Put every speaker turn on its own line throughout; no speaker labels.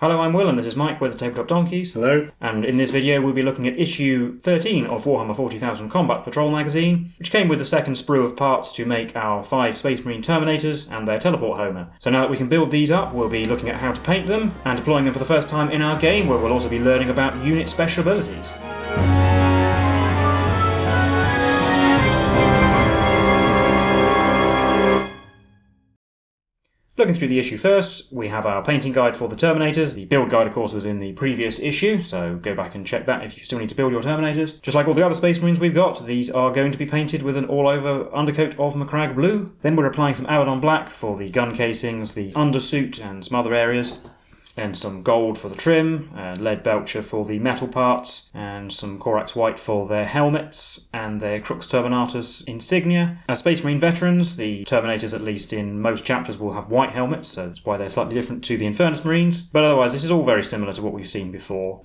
Hello, I'm Will and this is Mike with the Tabletop Donkeys.
Hello.
And in this video we'll be looking at issue 13 of Warhammer 40,000 Combat Patrol magazine, which came with the second sprue of parts to make our 5 Space Marine Terminators and their teleport homer. So now that we can build these up, we'll be looking at how to paint them and deploying them for the first time in our game, where we'll also be learning about unit special abilities. Looking through the issue first, we have our painting guide for the Terminators. The build guide, of course, was in the previous issue, so go back and check that if you still need to build your Terminators. Just like all the other Space Marines we've got, these are going to be painted with an all-over undercoat of Macragge blue. Then we're applying some Abaddon black for the gun casings, the undersuit and some other areas. Then some gold for the trim, lead belcher for the metal parts, and some Corax white for their helmets and their Crux Terminators insignia. As Space Marine veterans, the Terminators, at least in most chapters, will have white helmets, so that's why they're slightly different to the Infernus Marines. But otherwise, this is all very similar to what we've seen before.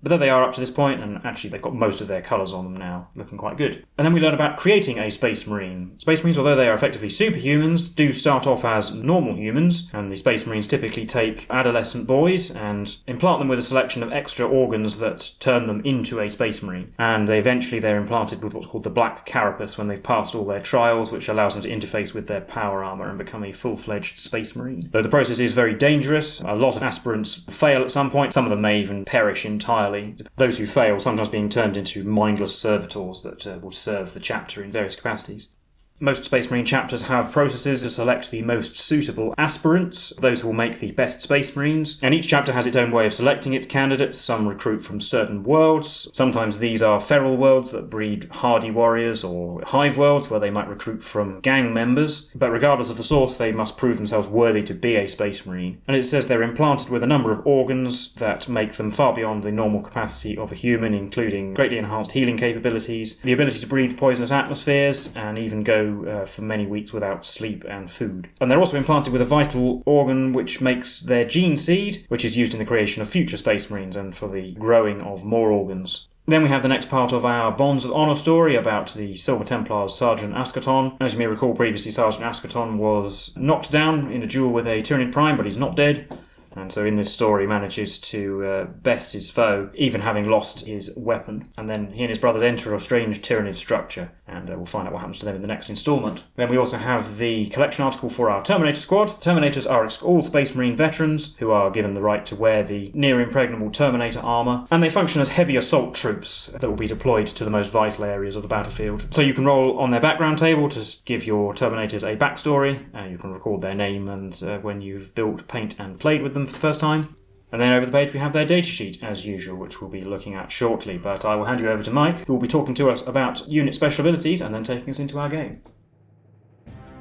But there they are up to this point, and actually they've got most of their colours on them now, looking quite good. And then we learn about creating a Space Marine. Space Marines, although they are effectively superhumans, do start off as normal humans, and the Space Marines typically take adolescent boys and implant them with a selection of extra organs that turn them into a Space Marine. And they're implanted with what's called the Black Carapace when they've passed all their trials, which allows them to interface with their power armour and become a full-fledged Space Marine. Though the process is very dangerous, a lot of aspirants fail at some point, some of them may even perish entirely. Those who fail sometimes being turned into mindless servitors that will serve the chapter in various capacities. Most Space Marine chapters have processes to select the most suitable aspirants, those who will make the best Space Marines, and each chapter has its own way of selecting its candidates. Some recruit from certain worlds. Sometimes these are feral worlds that breed hardy warriors, or hive worlds where they might recruit from gang members, but regardless of the source they must prove themselves worthy to be a Space Marine. And it says they're implanted with a number of organs that make them far beyond the normal capacity of a human, including greatly enhanced healing capabilities, the ability to breathe poisonous atmospheres, and even go for many weeks without sleep and food. And they're also implanted with a vital organ which makes their gene seed, which is used in the creation of future Space Marines and for the growing of more organs. Then we have the next part of our Bonds of Honour story about the Silver Templars Sergeant Ascaton. As you may recall, previously Sergeant Ascaton was knocked down in a duel with a Tyranid Prime, but he's not dead. And so in this story he manages to best his foe, even having lost his weapon. And then he and his brothers enter a strange Tyranid structure, and we'll find out what happens to them in the next instalment. Then we also have the collection article for our Terminator squad. Terminators are all Space Marine veterans who are given the right to wear the near-impregnable Terminator armour, and they function as heavy assault troops that will be deployed to the most vital areas of the battlefield. So you can roll on their background table to give your Terminators a backstory. You can record their name and when you've built, paint and played with them for the first time. And then over the page we have their datasheet as usual, which we'll be looking at shortly, but I will hand you over to Mike, who will be talking to us about unit special abilities and then taking us into our game.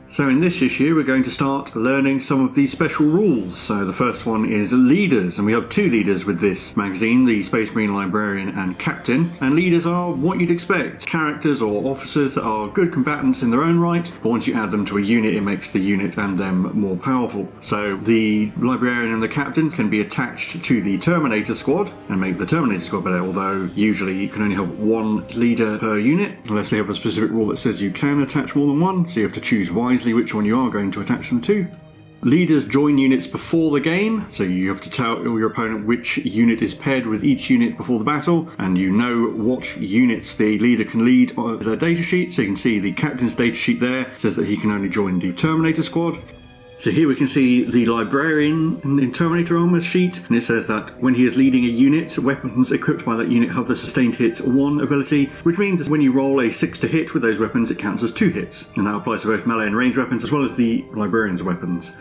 So in this issue we're going to start learning some of these special rules. So the first one is leaders, and we have two leaders with this magazine, the Space Marine Librarian and Captain. And leaders are what you'd expect, characters or officers that are good combatants in their own right, but once you add them to a unit it makes the unit and them more powerful. So the Librarian and the Captain can be attached to the Terminator squad and make the Terminator squad better, although usually you can only have one leader per unit, unless they have a specific rule that says you can attach more than one, so you have to choose wisely which one you are going to attach them to. Leaders join units before the game, so you have to tell your opponent which unit is paired with each unit before the battle, and you know what units the leader can lead on their datasheet. So you can see the Captain's datasheet there says that he can only join the Terminator squad. So here we can see the Librarian in Terminator armor sheet, and it says that when he is leading a unit, weapons equipped by that unit have the sustained hits 1 ability, which means when you roll a 6 to hit with those weapons it counts as 2 hits, and that applies to both melee and ranged weapons as well as the Librarian's weapons.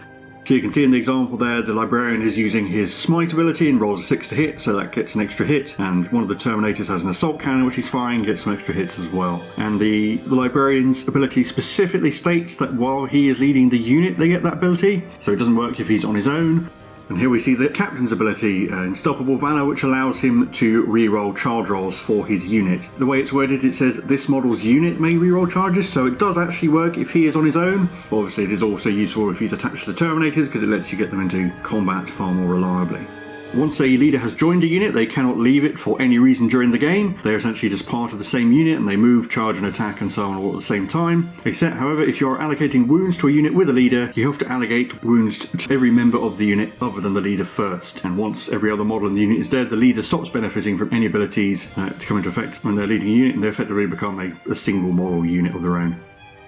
So you can see in the example there, the Librarian is using his Smite ability and rolls a 6 to hit, so that gets an extra hit, and one of the Terminators has an assault cannon which he's firing, gets some extra hits as well. And the Librarian's ability specifically states that while he is leading the unit they get that ability, so it doesn't work if he's on his own. And here we see the Captain's ability, Unstoppable Valor, which allows him to re-roll charge rolls for his unit. The way it's worded, it says this model's unit may re-roll charges, so it does actually work if he is on his own. Obviously it is also useful if he's attached to the Terminators, because it lets you get them into combat far more reliably. Once a leader has joined a unit, they cannot leave it for any reason during the game. They're essentially just part of the same unit and they move, charge and attack and so on all at the same time. Except, however, if you're allocating wounds to a unit with a leader, you have to allocate wounds to every member of the unit other than the leader first. And once every other model in the unit is dead, the leader stops benefiting from any abilities that come into effect when they're leading a unit, and they effectively become a single model unit of their own.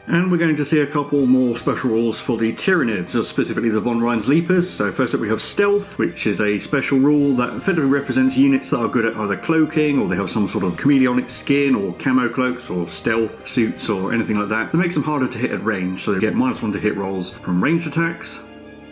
And we're going to see a couple more special rules for the Tyranids, or specifically the Von Rhein's Leapers. So first up we have Stealth, which is a special rule that effectively represents units that are good at either cloaking, or they have some sort of chameleonic skin, or camo cloaks, or stealth suits, or anything like that. That makes them harder to hit at range, so they get -1 to hit rolls from ranged attacks.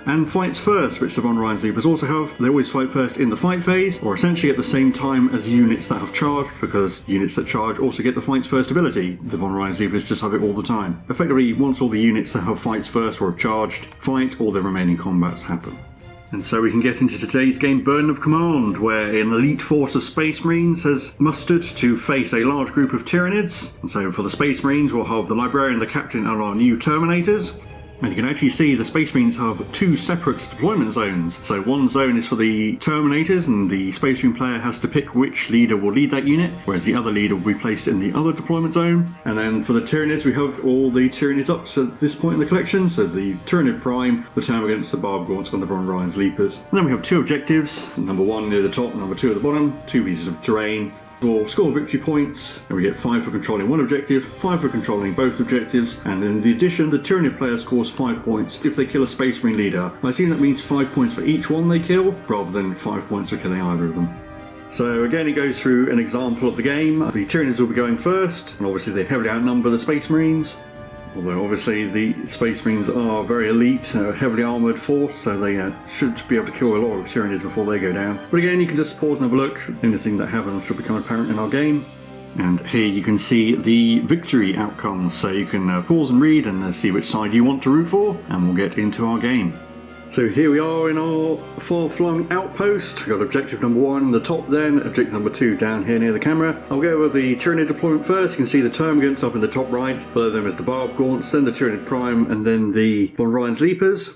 And Fights First, which the Von Rhein's Leapers also have. They always fight first in the fight phase, or essentially at the same time as units that have charged, because units that charge also get the Fights First ability. The Von Rhein's Leapers just have it all the time. Effectively, once all the units that have Fights First or have charged fight, all the remaining combats happen. And so we can get into today's game, Burden of Command, where an elite force of Space Marines has mustered to face a large group of Tyranids. And so for the Space Marines, we'll have the Librarian, the Captain, and our new Terminators. And you can actually see the Space Marines have 2 separate deployment zones. So one zone is for the Terminators, and the Space Marine player has to pick which leader will lead that unit, whereas the other leader will be placed in the other deployment zone. And then for the Tyranids, we have all the Tyranids up to this point in the collection. So the Tyranid Prime, the Termagants, the Barb Gaunts, and the Von Rhein's Leapers. And then we have 2 objectives, number 1 near the top and number 2 at the bottom, 2 pieces of terrain. We'll score victory points, and we get 5 for controlling one objective, 5 for controlling both objectives, and in the addition, the Tyranid player scores 5 points if they kill a Space Marine leader. I assume that means 5 points for each one they kill, rather than 5 points for killing either of them. So again, it goes through an example of the game. The Tyranids will be going first, and obviously they heavily outnumber the Space Marines. Although obviously the Space Marines are very elite, heavily armoured force, so they should be able to kill a lot of Tyranids before they go down. But again, you can just pause and have a look. Anything that happens should become apparent in our game. And here you can see the victory outcomes, so you can pause and read and see which side you want to root for, and we'll get into our game. So here we are in our far-flung outpost. We've got objective number 1 in the top then, objective number 2 down here near the camera. I'll go over the Tyranid deployment first. You can see the Termagants up in the top right, below them is the Barb Gaunts, then the Tyranid Prime, and then the Von Rhein's Leapers.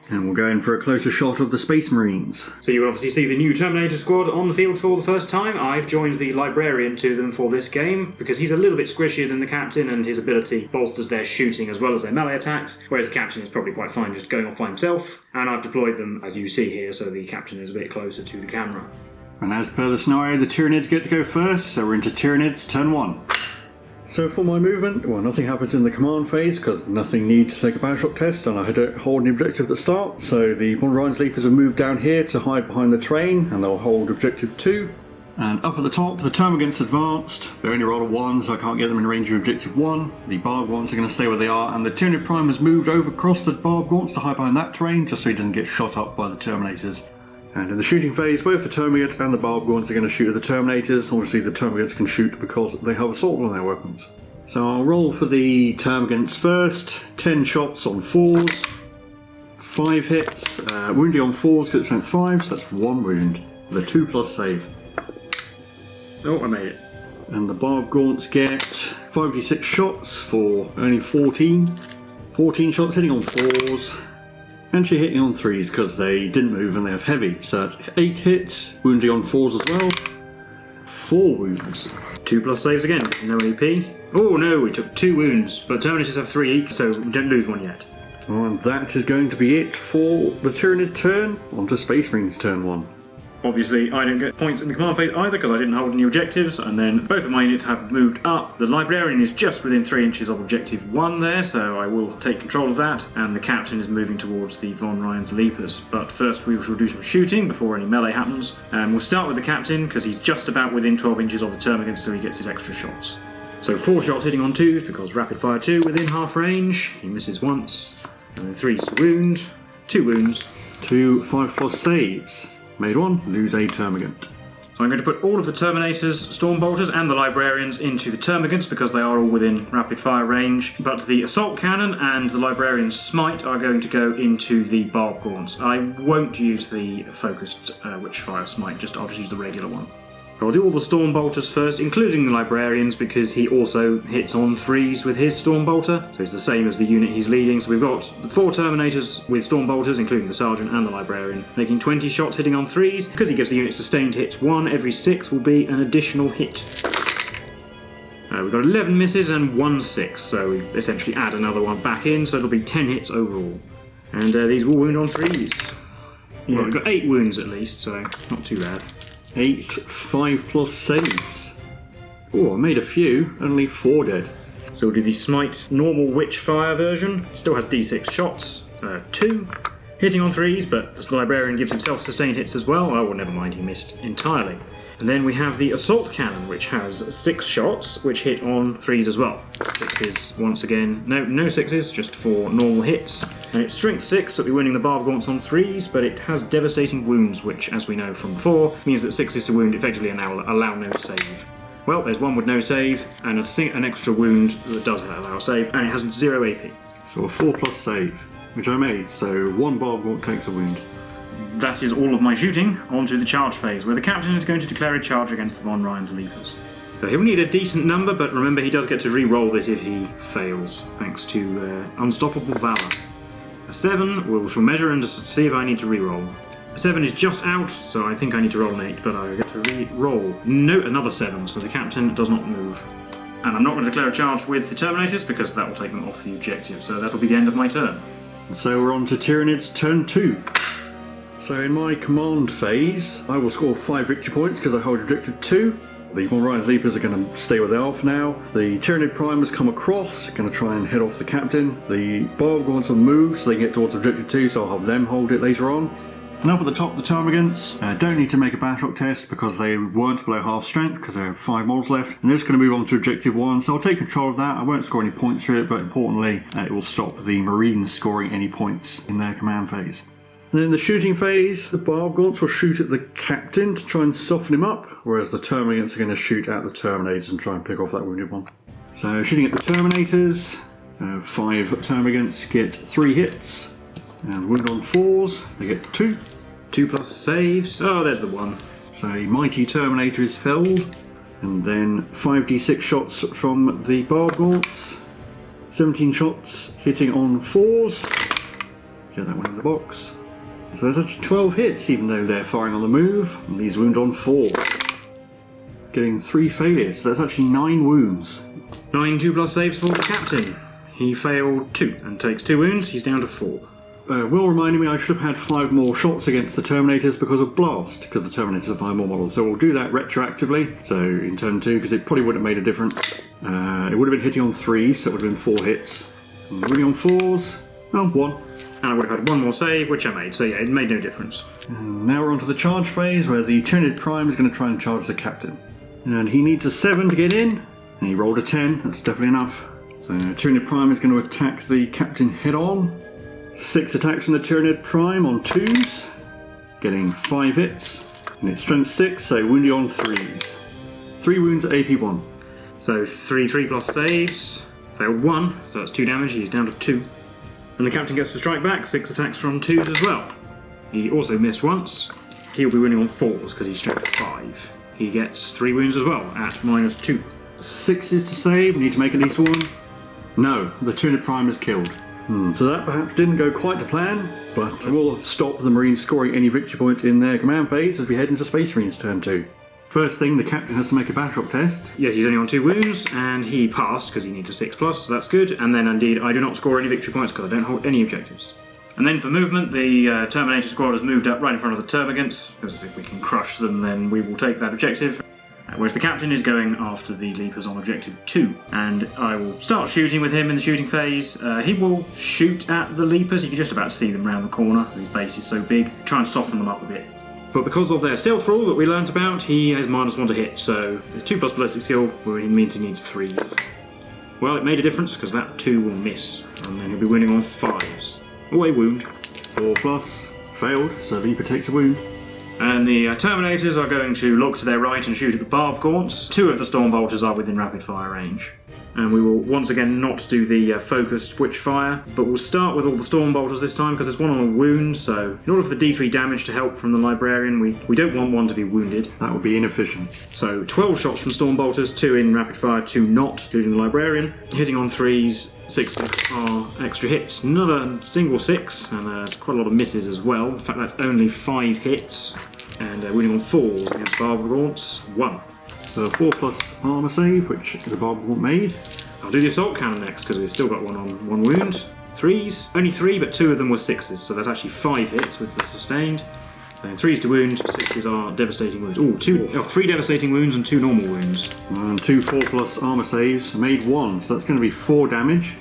And we'll go in for a closer shot of the Space Marines.
So you will obviously see the new Terminator squad on the field for the first time. I've joined the Librarian to them for this game, because he's a little bit squishier than the Captain, and his ability bolsters their shooting as well as their melee attacks, whereas the Captain is probably quite fine just going off by himself. And I've deployed them, as you see here, so the Captain is a bit closer to the camera.
And as per the scenario, the Tyranids get to go first, so we're into Tyranids, turn 1. So for my movement, well, nothing happens in the command phase because nothing needs to take a power shock test, and I don't hold any objective at the start. So the Von Rhein's Leapers have moved down here to hide behind the train, and they'll hold objective 2. And up at the top, the Termagants advanced. They only rolled a 1, so I can't get them in range of objective 1. The Barb Gaunts are going to stay where they are, and the Tyranid Prime has moved over across the Barb Gaunts to hide behind that terrain, just so he doesn't get shot up by the Terminators. And in the shooting phase, both the Termagants and the Barb Gaunts are going to shoot at the Terminators. Obviously the Termagants can shoot because they have assault on their weapons. So I'll roll for the Termagants first. 10 shots on 4s. 5 hits. Wounding on 4s because it's strength 5, so that's 1 wound. With a 2+ save.
Oh, I made it.
And the Barb Gaunts get 5d6 shots for only 14. 14 shots hitting on 4s. Actually hitting on 3s because they didn't move and they have heavy. So that's 8 hits. Wounding on 4s as well. 4 wounds.
2+ saves again, no AP. Oh no, we took 2 wounds, but Terminators have 3 each, so we don't lose 1 yet.
And that is going to be it for the Tyranid turn. On to Space Marines turn 1.
Obviously, I don't get points in the command phase either because I didn't hold any objectives, and then both of my units have moved up. The Librarian is just within 3 inches of objective 1 there, so I will take control of that, and the Captain is moving towards the Von Rhein's Leapers. But first we shall do some shooting before any melee happens, and we'll start with the Captain because he's just about within 12 inches of the Termagants, so he gets his extra shots. So 4 shots hitting on 2s because rapid fire 2 within half range, he misses once, and then 3s to wound, 2 wounds.
2 5+ saves. Made 1, lose a Termagant.
So I'm going to put all of the Terminators, Stormbolters and the Librarians into the Termagants because they are all within rapid fire range, but the Assault Cannon and the Librarian's Smite are going to go into the Barb Gaunts. I won't use the focused Witchfire Smite, I'll just use the regular one. I'll do all the Storm Bolters first, including the Librarians, because he also hits on 3s with his Storm Bolter, so it's the same as the unit he's leading. So we've got 4 Terminators with Storm Bolters, including the Sergeant and the Librarian, making 20 shots hitting on 3s. Because he gives the unit sustained hits, 1 every 6 will be an additional hit. We've got 11 misses and 1 6, so we essentially add another one back in, so it'll be 10 hits overall. And these will wound on 3s. Yeah. Well, we've got 8 wounds at least, so not too bad.
8 5+ saves. Oh, I made a few, only 4 dead.
So we'll do the Smite normal Witchfire version. Still has d6 shots, 2. Hitting on 3s, but the Librarian gives himself sustained hits as well. Oh, well, never mind, he missed entirely. And then we have the Assault Cannon, which has 6 shots, which hit on 3s as well. 6s once again. No 6s, just 4 normal hits. And it's Strength 6, so we'll be winning the Barb Gaunts on 3s, but it has Devastating Wounds, which, as we know from before, means that 6s to wound effectively allow no save. Well, there's one with no save, and an extra wound that does allow a save, and it has 0 AP.
So a 4+ save, which I made, so 1 Barb Gaunt takes a wound.
That is all of my shooting. On to the charge phase, where the Captain is going to declare a charge against the Von Ryan's Leapers. So he'll need a decent number, but remember he does get to re-roll this if he fails, thanks to Unstoppable Valor. A 7, we shall measure and see if I need to re-roll. A 7 is just out, so I think I need to roll an 8, but I get to re-roll. No, another 7, so the Captain does not move. And I'm not going to declare a charge with the Terminators, because that will take them off the objective, so that'll be the end of my turn.
So we're on to Tyranids turn 2. So in my command phase, I will score 5 victory points because I hold objective 2. The Von Ryan's Leapers are going to stay where they are for now. The Tyranid Primers come across, going to try and head off the Captain. The Barb Gaunts will move so they can get towards objective 2, so I'll have them hold it later on. And up at the top, the Termagants don't need to make a Batroc test because they weren't below half strength because there are 5 models left. And they're just going to move on to objective 1, so I'll take control of that. I won't score any points for it, but importantly, it will stop the Marines scoring any points in their command phase. And in the shooting phase, the Barb Gaunts will shoot at the Captain to try and soften him up, whereas the Termagants are going to shoot at the Terminators and try and pick off that wounded one. So shooting at the Terminators, 5 Termagants get 3 hits, and wound on 4s, they get 2.
2+ saves, oh there's the 1.
So a mighty Terminator is felled, and then 5d6 shots from the Barb Gaunts, 17 shots hitting on 4s, get that one in the box. So there's actually 12 hits, even though they're firing on the move, and these wound on 4. Getting 3 failures, so that's actually 9 wounds.
9 2+ saves for the Captain. He failed 2 and takes 2 wounds, he's down to 4.
Will reminding me I should have had 5 more shots against the Terminators because of Blast, because the Terminators have 5 more models. So we'll do that retroactively, so in turn 2, because it probably wouldn't have made a difference. It would have been hitting on 3s, so it would have been 4 hits. And winning on 4s, well, 1.
And I would have had 1 more save, which I made, so yeah, it made no difference.
And now we're on to the charge phase, where the Tyranid Prime is going to try and charge the Captain. And he needs a 7 to get in, and he rolled a 10, that's definitely enough. So Tyranid Prime is going to attack the Captain head on. 6 attacks from the Tyranid Prime on 2s, getting 5 hits, and it's strength 6, so wounded on 3s. 3 wounds at AP 1.
So 3+ saves, failed 1, so that's 2 damage, he's down to 2. And the Captain gets to strike back, 6 attacks from 2s as well. He also missed once. He'll be winning on 4s because he's strength 5. He gets 3 wounds as well at -2.
6s to save, need to make at least 1. No, the Tyranid Prime is killed. So that perhaps didn't go quite to plan, but will stop the Marines scoring any victory points in their command phase as we head into Space Marines turn 2. First thing, the Captain has to make a Batroc test.
Yes, he's only on 2 wounds, and he passed because he needs a 6+, so that's good. And then indeed, I do not score any victory points because I don't hold any objectives. And then for movement, the Terminator squad has moved up right in front of the Termagants, because if we can crush them, then we will take that objective. Whereas the Captain is going after the Leapers on objective 2. And I will start shooting with him in the shooting phase. He will shoot at the Leapers. You can just about see them round the corner. His base is so big. Try and soften them up a bit. But because of their stealth rule that we learnt about, he has -1 to hit. So 2+ ballistic skill means he needs 3s. Well, it made a difference because that 2 will miss. And then he'll be winning on 5s. Oh, a wound.
4+, failed, so Leaper takes a wound.
And the Terminators are going to look to their right and shoot at the Barb Gaunts. 2 of the Storm Bolters are within rapid fire range. And we will once again not do the focused witchfire, but we'll start with all the storm bolters this time because there's one on a wound. So in order for the D3 damage to help from the librarian, we don't want one to be wounded.
That would be inefficient.
So 12 shots from storm bolters, 2 in rapid fire, 2 not, including the librarian. Hitting on 3s, 6s are extra hits. Not a single 6, and quite a lot of misses as well. In fact, that's only 5 hits. And winning on 4s against Barbara Gaunts, 1.
So 4+ armour save, which the Barbara Gaunt made.
I'll do the assault cannon next because we've still got one on 1 wound. 3s, only 3, but 2 of them were 6s, so that's actually 5 hits with the sustained. And 3s to wound, 6s are devastating wounds. 3 devastating wounds and 2 normal wounds.
And 2 4+ armour saves, made 1, so that's going to be 4 damage.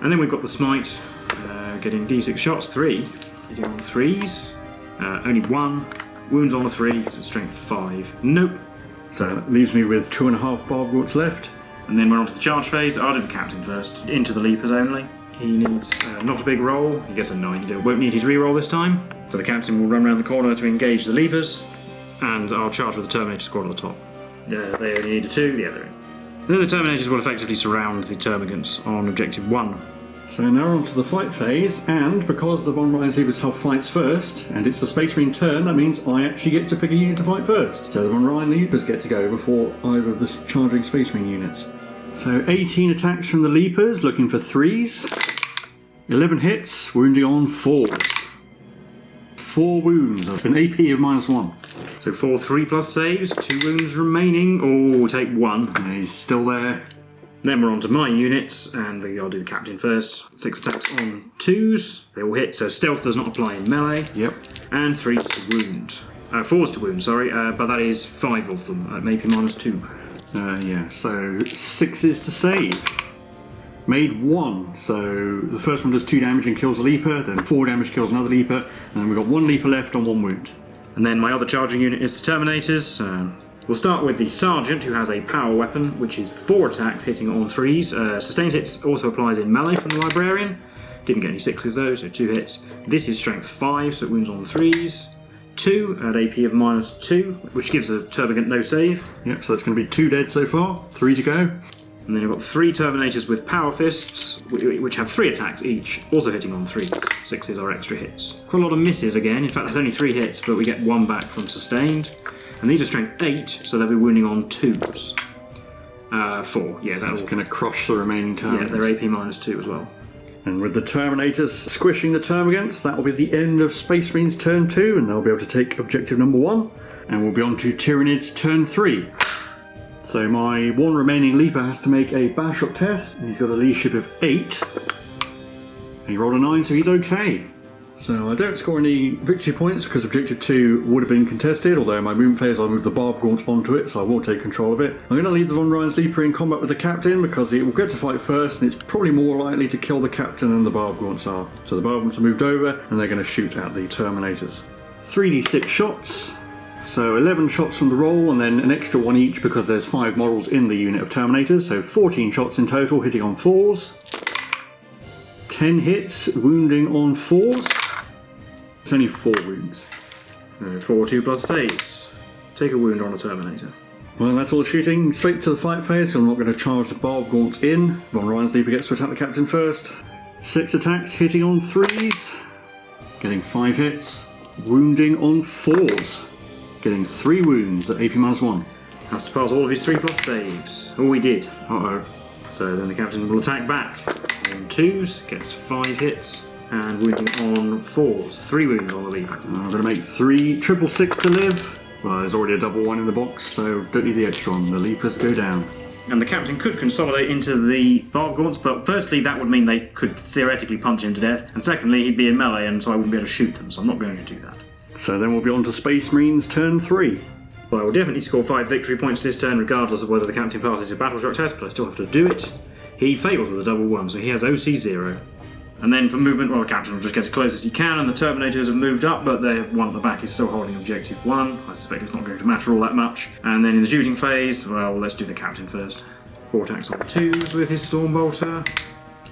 And then we've got the smite, getting d6 shots, 3, hitting on 3s, only 1, wounds on a 3 because it's strength 5. Nope.
So that leaves me with 2.5 Barbara Gaunts left.
And then we're on to the charge phase. I'll do the captain first, into the leapers only. He needs not a big roll, he gets a 9, he won't need his reroll this time. So the captain will run around the corner to engage the leapers, and I'll charge with the Terminator squad on the top. They only need a 2, yeah, they're in. Then the Terminators will effectively surround the Termagants on objective 1.
So now we're on to the fight phase, and because the Von Ryan Leapers have fights first, and it's the Space Marine turn, that means I actually get to pick a unit to fight first. So the Von Ryan Leapers get to go before either of the charging Space Marine units. So 18 attacks from the Leapers, looking for 3s. 11 hits, wounding on 4s. 4 wounds, that's an AP of -1.
So 4 3+ saves, 2 wounds remaining. Oh, take 1.
And he's still there.
Then we're on to my units, and I'll do the captain first. 6 attacks on 2s, they all hit, so stealth does not apply in melee.
Yep.
And 3s to wound. 4s to wound, sorry, but that is 5 of them, maybe -2.
Yeah, so 6s to save. Made 1, so the first one does 2 damage and kills a leaper, then 4 damage kills another leaper, and then we've got 1 leaper left on 1 wound.
And then my other charging unit is the Terminators. We'll start with the Sergeant, who has a power weapon, which is 4 attacks hitting on 3s. Sustained hits also applies in melee from the Librarian. Didn't get any 6s though, so 2 hits. This is strength 5, so it wounds on 3s. 2 at AP of -2, which gives the Termagant no save.
Yep, so that's going to be 2 dead so far, 3 to go.
And then you've got 3 Terminators with Power Fists, which have 3 attacks each, also hitting on 3s. 6s are extra hits. Quite a lot of misses again. In fact, there's only 3 hits, but we get 1 back from sustained. And these are strength 8, so they'll be wounding on 2s. 4, yeah,
That's going to crush the remaining Terminators.
Yeah, they're AP -2 as well.
And with the Terminators squishing the Termagants, that will be the end of Space Marine's turn 2, and they'll be able to take objective number 1. And we'll be on to Tyranids turn 3. So my 1 remaining leaper has to make a bash up test, and he's got a leadership of 8. And he rolled a 9, so he's okay. So I don't score any victory points because objective 2 would have been contested, although in my movement phase I'll move the Barbara Gaunt onto it, so I will take control of it. I'm going to leave the Von Ryan's Leaper in combat with the captain because it will get to fight first, and it's probably more likely to kill the captain than the Barbara Gaunts are. So the Barbara Gaunts are moved over, and they're going to shoot at the Terminators. 3d6 shots. So 11 shots from the roll, and then an extra 1 each because there's 5 models in the unit of Terminators, so 14 shots in total, hitting on 4s. 10 hits, wounding on 4s. It's only 4 wounds.
4 2+ saves. Take a wound on a Terminator.
Well, that's all the shooting. Straight to the fight phase, so I'm not going to charge the Barbara Gaunt in. Von Ryan's Leaper gets to attack the captain first. 6 attacks, hitting on 3s. Getting 5 hits. Wounding on 4s. Getting 3 wounds at AP -1.
Has to pass all of his 3+ saves. Oh, he did.
Uh-oh.
So then the captain will attack back. On 2s, gets 5 hits. And wounding on 4s. 3 wounds on the leaper.
I'm going to make 3 666 to live. Well, there's already a double 1 in the box, so don't need the extra one. The leapers go down.
And the captain could consolidate into the Barbara Gaunts, but firstly that would mean they could theoretically punch him to death, and secondly he'd be in melee and so I wouldn't be able to shoot them, so I'm not going to do that.
So then we'll be on to Space Marines turn 3.
Well, I will definitely score 5 victory points this turn regardless of whether the captain passes a battle shock test, but I still have to do it. He fails with a double 1, so he has OC 0. And then for movement, well, the captain will just get as close as he can, and the Terminators have moved up, but the one at the back is still holding objective 1. I suspect it's not going to matter all that much. And then in the shooting phase, well, let's do the captain first. 4 attacks on 2s with his Stormbolter.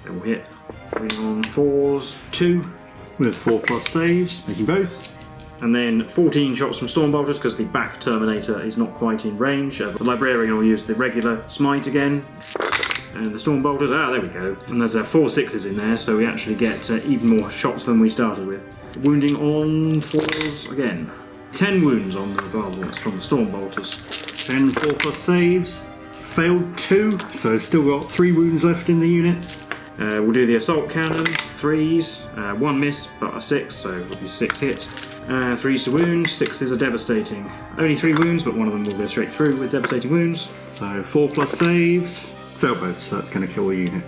They will hit. 3 on 4s, 2.
With 4+ saves, making both.
And then 14 shots from Stormbolters because the back Terminator is not quite in range. The Librarian will use the regular smite again. And the storm bolters, there we go. And there's 4 6s in there, so we actually get even more shots than we started with. Wounding on 4s again. 10 wounds on the Barballs from the storm bolters.
10 4+ saves. Failed 2, so still got 3 wounds left in the unit.
We'll do the assault cannon, 3s, 1 miss but a 6, so it'll be 6 hits. 3s to wound, 6s are devastating. Only 3 wounds, but one of them will go straight through with devastating wounds.
So 4+ saves, failed both, so that's going to kill the unit.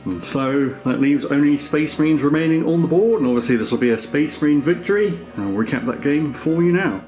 And so that leaves only Space Marines remaining on the board, and obviously this will be a Space Marine victory. I'll recap that game for you now.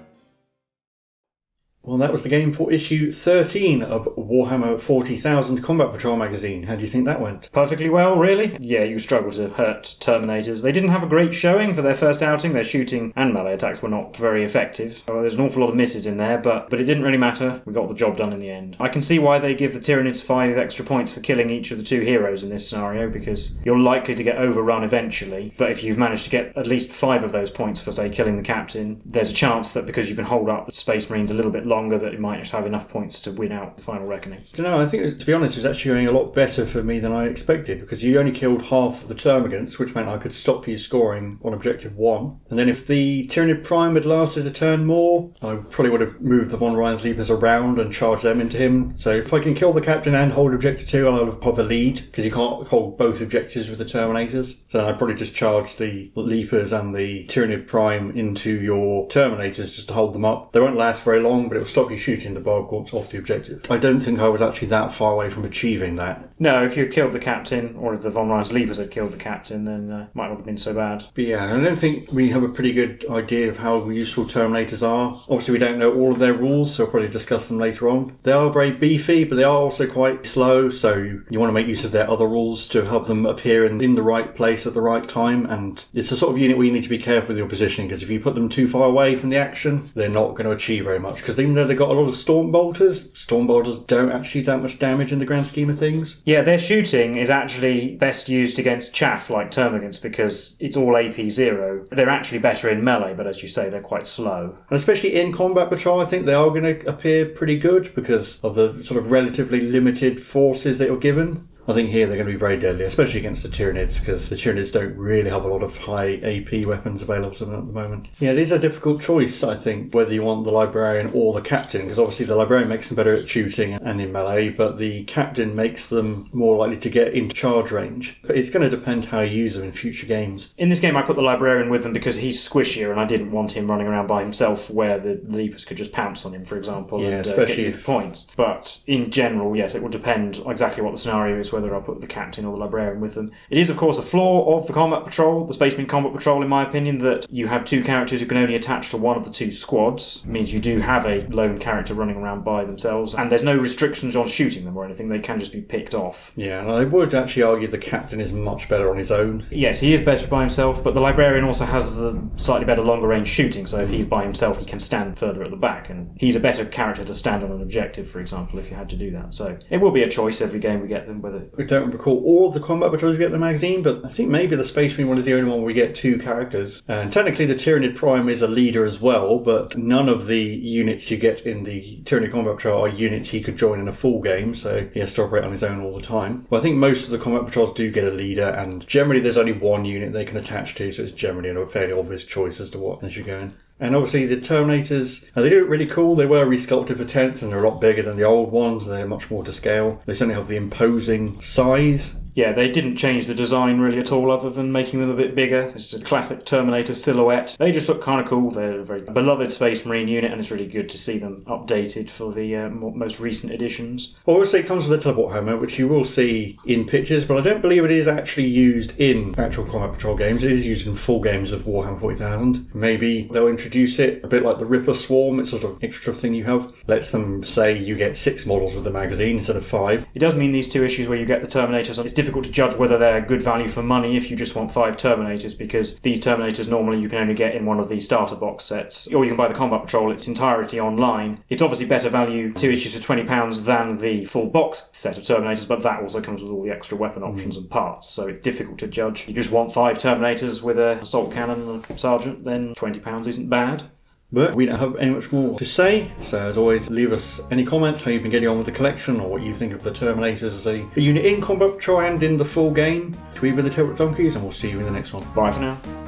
Well, that was the game for issue 13 of Warhammer 40,000 Combat Patrol magazine. How do you think that went?
Perfectly well, really. Yeah, you struggle to hurt Terminators. They didn't have a great showing for their first outing. Their shooting and melee attacks were not very effective. There's an awful lot of misses in there, but it didn't really matter. We got the job done in the end. I can see why they give the Tyranids 5 extra points for killing each of the 2 heroes in this scenario, because you're likely to get overrun eventually. But if you've managed to get at least 5 of those points for, say, killing the captain, there's a chance that because you can hold up the Space Marines a little bit longer, that you might just have enough points to win out the final reckoning.
I don't know, I think, to be honest, it was actually going a lot better for me than I expected, because you only killed half of the termagants, which meant I could stop you scoring on objective 1. And then if the Tyranid Prime had lasted a turn more, I probably would have moved the Von Ryan's Leapers around and charged them into him. So if I can kill the captain and hold objective 2, I'll have a lead, because you can't hold both objectives with the Terminators. So I'd probably just charge the Leapers and the Tyranid Prime into your Terminators just to hold them up. They won't last very long, but it will stop you shooting the Barballs off the objective. I don't think I was actually that far away from achieving that.
No, if you had killed the captain, or if the Von Ryan's Leapers had killed the captain, then it might not have been so bad.
But yeah, I don't think we have a pretty good idea of how useful Terminators are. Obviously, we don't know all of their rules, so we'll probably discuss them later on. They are very beefy, but they are also quite slow, so you want to make use of their other rules to have them appear in the right place at the right time, and it's the sort of unit where you need to be careful with your positioning, because if you put them too far away from the action, they're not going to achieve very much, because even though they've got a lot of storm bolters don't actually do that much damage in the grand scheme of things.
Yeah, their shooting is actually best used against chaff like termagants, because it's all AP 0. They're actually better in melee, but as you say, they're quite slow.
And especially in Combat Patrol, I think they are going to appear pretty good because of the sort of relatively limited forces that you're given. I think here they're going to be very deadly, especially against the Tyranids, because the Tyranids don't really have a lot of high AP weapons available to them at the moment. Yeah, it is a difficult choice, I think, whether you want the Librarian or the Captain, because obviously the Librarian makes them better at shooting and in melee, but the Captain makes them more likely to get into charge range. But it's going to depend how you use them in future games.
In this game, I put the Librarian with them because he's squishier, and I didn't want him running around by himself where the Leapers could just pounce on him, for example, and get you the points. But in general, yes, it will depend exactly what the scenario is, whether I put the Captain or the Librarian with them. It is, of course, a flaw of the Combat Patrol, the Space Marine Combat Patrol, in my opinion, that you have 2 characters who can only attach to one of the 2 squads. It means you do have a lone character running around by themselves, and there's no restrictions on shooting them or anything. They can just be picked off.
Yeah, and I would actually argue the Captain is much better on his own.
Yes, he is better by himself, but the Librarian also has a slightly better longer range shooting, so if he's by himself, he can stand further at the back, and he's a better character to stand on an objective, for example, if you had to do that. So it will be a choice every game we get them, whether...
We don't recall all of the Combat Patrols we get in the magazine, but I think maybe the Space Marine one is the only one where we get 2 characters. And technically the Tyranid Prime is a leader as well, but none of the units you get in the Tyranid Combat Patrol are units he could join in a full game, so he has to operate on his own all the time. Well, I think most of the Combat Patrols do get a leader, and generally there's only one unit they can attach to, so it's generally a fairly obvious choice as to what they should go in. And obviously the Terminators, they do look really cool. They were resculpted for 10th and they're a lot bigger than the old ones. They're much more to scale. They certainly have the imposing size.
Yeah, they didn't change the design really at all other than making them a bit bigger. It's a classic Terminator silhouette. They just look kind of cool. They're a very beloved Space Marine unit, and it's really good to see them updated for the most recent editions.
Obviously it comes with a teleport hammer, which you will see in pictures, but I don't believe it is actually used in actual Combat Patrol games. It is used in full games of Warhammer 40,000. Maybe they'll introduce it a bit like the Ripper Swarm. It's sort of an extra thing you have. Lets them say you get 6 models with the magazine instead of 5.
It does mean these 2 issues where you get the Terminators on. It's difficult to judge whether they're good value for money if you just want 5 Terminators, because these Terminators normally you can only get in one of these starter box sets, or you can buy the Combat Patrol its entirety online. It's obviously better value 2 issues for £20 than the full box set of Terminators, but that also comes with all the extra weapon options and parts, so it's difficult to judge. If you just want 5 Terminators with an assault cannon and a sergeant, then £20 isn't bad.
But we don't have any much more to say, so as always, leave us any comments, how you've been getting on with the collection, or what you think of the Terminators as a unit in combat patrol and in the full game. Tweet with the Tabletop Donkeys, and we'll see you in the next one.
Bye for now.